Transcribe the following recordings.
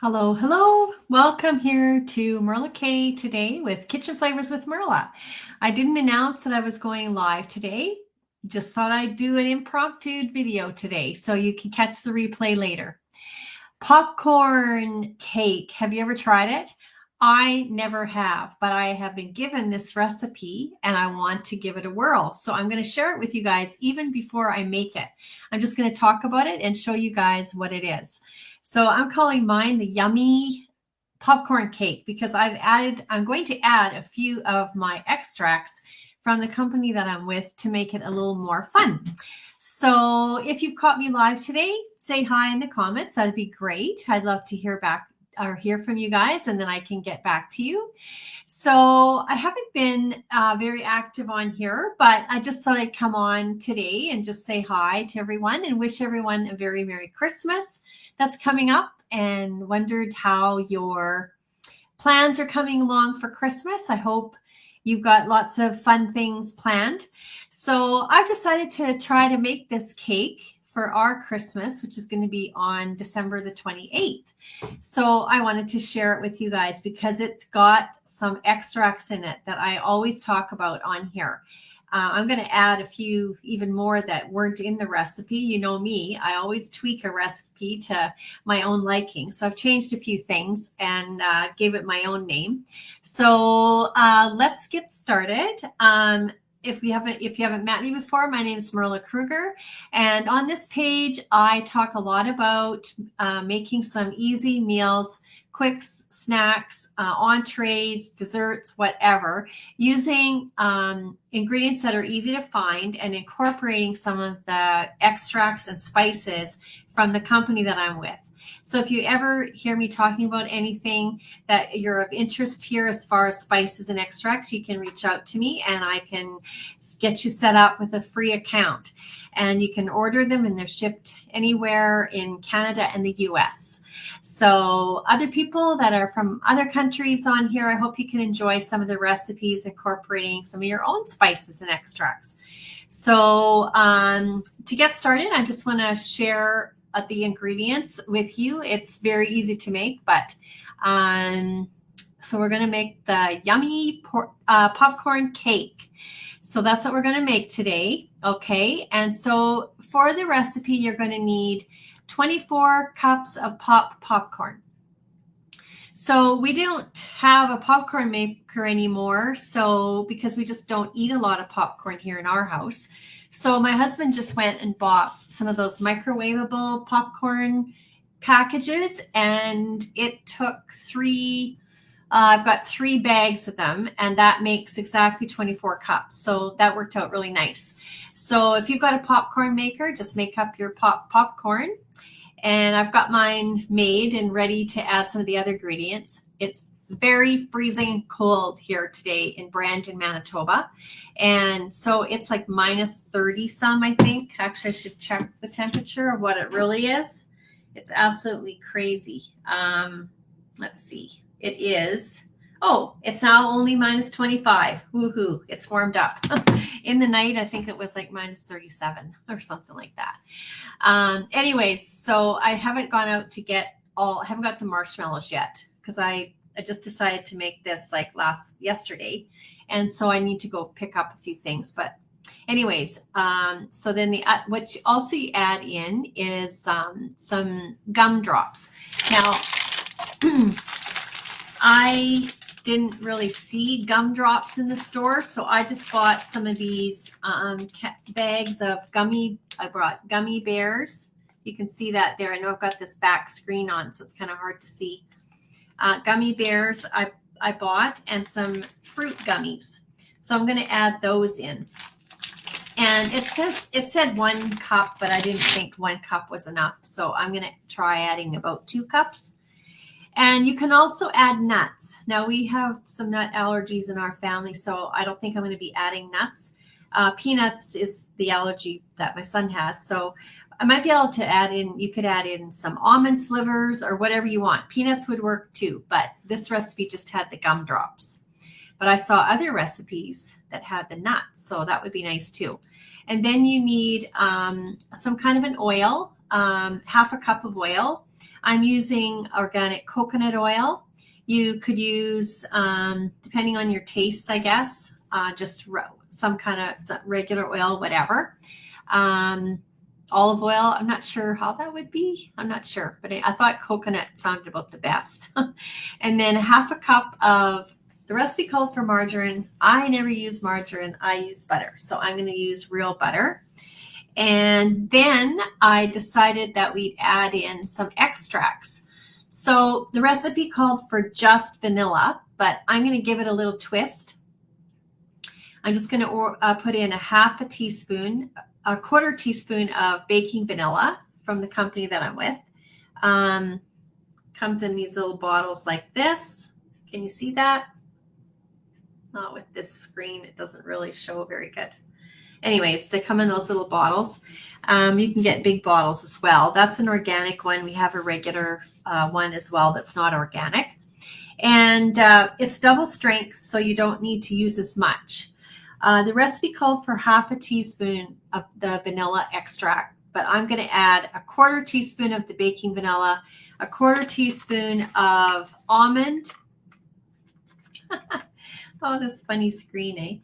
Hello, hello. Welcome here to Merla K today with Kitchen Flavors with Merla. I didn't announce that I was going live today. Just thought I'd do an impromptu video today so you can catch the replay later. Popcorn cake. Have you ever tried it? I never have, but I have been given this recipe and I want to give it a whirl. So I'm going to share it with you guys even before I make it. I'm just going to talk about it and show you guys what it is. So I'm calling mine the yummy popcorn cake because I'm going to add a few of my extracts from the company that I'm with to make it a little more fun. So if you've caught me live today, say hi in the comments. That'd be great. I'd love to hear back or hear from you guys, and then I can get back to you. So I haven't been very active on here, but I just thought I'd come on today and just say hi to everyone and wish everyone a very Merry Christmas that's coming up, and wondered how your plans are coming along for Christmas. I hope you've got lots of fun things planned. So I've decided to try to make this cake for our Christmas, which is going to be on December the 28th. So I wanted to share it with you guys because it's got some extracts in it that I always talk about on here. I'm going to add a few even more that weren't in the recipe. You know me, I always tweak a recipe to my own liking. So I've changed a few things and gave it my own name. So let's get started. If you haven't met me before, my name is Merla Kruger, and on this page I talk a lot about making some easy meals, quick snacks, entrees, desserts, whatever, using ingredients that are easy to find and incorporating some of the extracts and spices from the company that I'm with. So if you ever hear me talking about anything that you're of interest here as far as spices and extracts, you can reach out to me and I can get you set up with a free account. And you can order them and they're shipped anywhere in Canada and the US. So other people that are from other countries on here, I hope you can enjoy some of the recipes incorporating some of your own spices and extracts. So to get started, I just want to share the ingredients with you. It's very easy to make, but so we're going to make the yummy popcorn cake. So that's what we're going to make today. Okay. And so for the recipe, you're going to need 24 cups of popcorn. So we don't have a popcorn maker anymore. So because we just don't eat a lot of popcorn here in our house. So my husband just went and bought some of those microwavable popcorn packages, and it took I've got 3 bags of them, and that makes exactly 24 cups. So that worked out really nice. So if you've got a popcorn maker, just make up your popcorn. And I've got mine made and ready to add some of the other ingredients. It's very freezing cold here today in Brandon, Manitoba. And so it's like minus 30 some, I think. Actually, I should check the temperature of what it really is. It's absolutely crazy. Let's see. It is, it's now only minus 25. Woohoo, it's warmed up. In the night, I think it was like minus 37 or something like that. Anyways, so I haven't gone out to I haven't got the marshmallows yet because I just decided to make this like yesterday. And so I need to go pick up a few things. But anyways, so then what you also add in is some gumdrops. Now, I didn't really see gumdrops in the store, so I just bought some of these bags of I brought gummy bears. You can see that there. I know I've got this back screen on, so it's kind of hard to see. Gummy bears I bought, and some fruit gummies. So I'm going to add those in. And it said 1 cup, but I didn't think 1 cup was enough. So I'm going to try adding about 2 cups. And you can also add nuts. Now we have some nut allergies in our family, so I don't think I'm going to be adding nuts. Peanuts is the allergy that my son has. So I might be able to you could add in some almond slivers or whatever you want. Peanuts would work too, but this recipe just had the gumdrops. But I saw other recipes that had the nuts, so that would be nice too. And then you need some kind of an oil. half a cup of oil. I'm using organic coconut oil. You could use, depending on your tastes, I guess, just some kind of regular oil, whatever. Olive oil, I'm not sure how that would be. I'm not sure, but I thought coconut sounded about the best. And then half a cup of, the recipe called for margarine. I never use margarine. I use butter. So I'm going to use real butter. And then I decided that we'd add in some extracts. So the recipe called for just vanilla, but I'm going to give it a little twist. I'm just going to put in a quarter teaspoon of baking vanilla from the company that I'm with. Comes in these little bottles like this. Can you see that? Not with this screen, it doesn't really show very good. Anyways, they come in those little bottles. You can get big bottles as well. That's an organic one. We have a regular one as well that's not organic. And it's double strength, so you don't need to use as much. The recipe called for half a teaspoon of the vanilla extract, but I'm going to add a quarter teaspoon of the baking vanilla, a quarter teaspoon of almond. Oh, this funny screen, eh?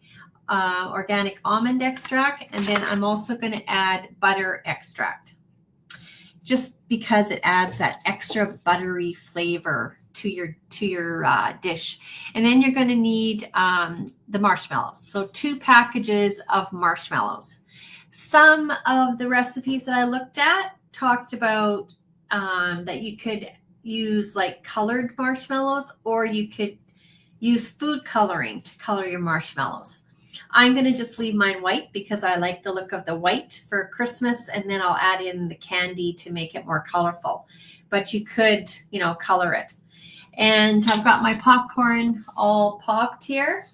Organic almond extract, and then I'm also going to add butter extract, just because it adds that extra buttery flavor to your dish. And then you're going to need the marshmallows. So 2 packages of marshmallows. Some of the recipes that I looked at talked about that you could use like colored marshmallows, or you could use food coloring to color your marshmallows. I'm going to just leave mine white because I like the look of the white for Christmas, and then I'll add in the candy to make it more colorful. But you could, color it. And I've got my popcorn all popped here,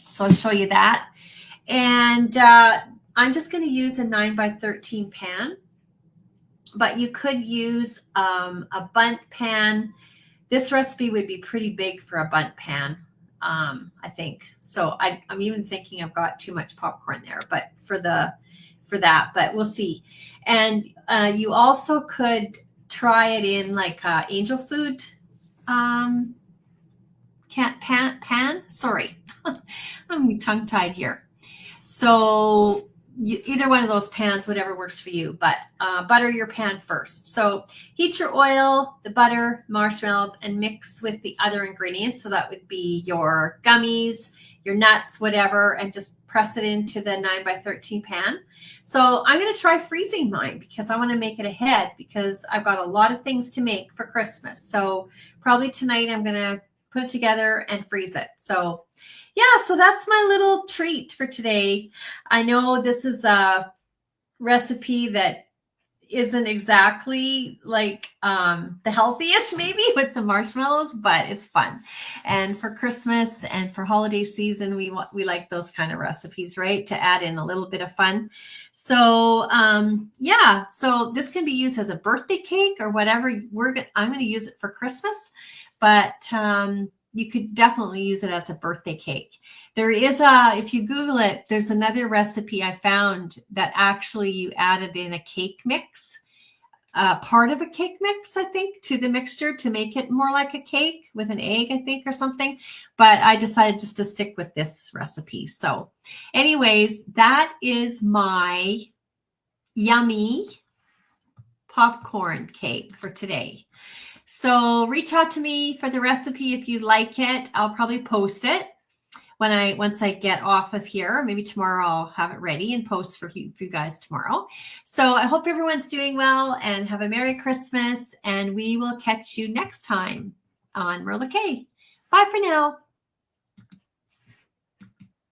so I'll show you that. And I'm just going to use a 9x13 pan, but you could use a bundt pan. This recipe would be pretty big for a bundt pan, I think. So I'm even thinking I've got too much popcorn there, but for that, but we'll see. And you also could try it in like angel food pan. Sorry, I'm tongue-tied here. So either one of those pans, whatever works for you, but butter your pan first. So heat your oil, the butter, marshmallows, and mix with the other ingredients. So that would be your gummies, your nuts, whatever, and just press it into the 9x13 pan. So I'm going to try freezing mine because I want to make it ahead, because I've got a lot of things to make for Christmas. So probably tonight I'm going to put it together and freeze it. So yeah, so that's my little treat for today. I know this is a recipe that isn't exactly like the healthiest maybe with the marshmallows, but it's fun. And for Christmas and for holiday season, we like those kind of recipes, right? To add in a little bit of fun. So yeah, so this can be used as a birthday cake or whatever. I'm going to use it for Christmas, but you could definitely use it as a birthday cake. There is if you Google it, there's another recipe I found that actually you added in a cake mix, part of a cake mix, I think, to the mixture to make it more like a cake with an egg, I think, or something. But I decided just to stick with this recipe. So anyways, that is my yummy popcorn cake for today. So reach out to me for the recipe if you like it. I'll probably post it once I get off of here. Maybe tomorrow I'll have it ready and post for you guys tomorrow. So I hope everyone's doing well and have a Merry Christmas, and we will catch you next time on Merla K. Bye for now.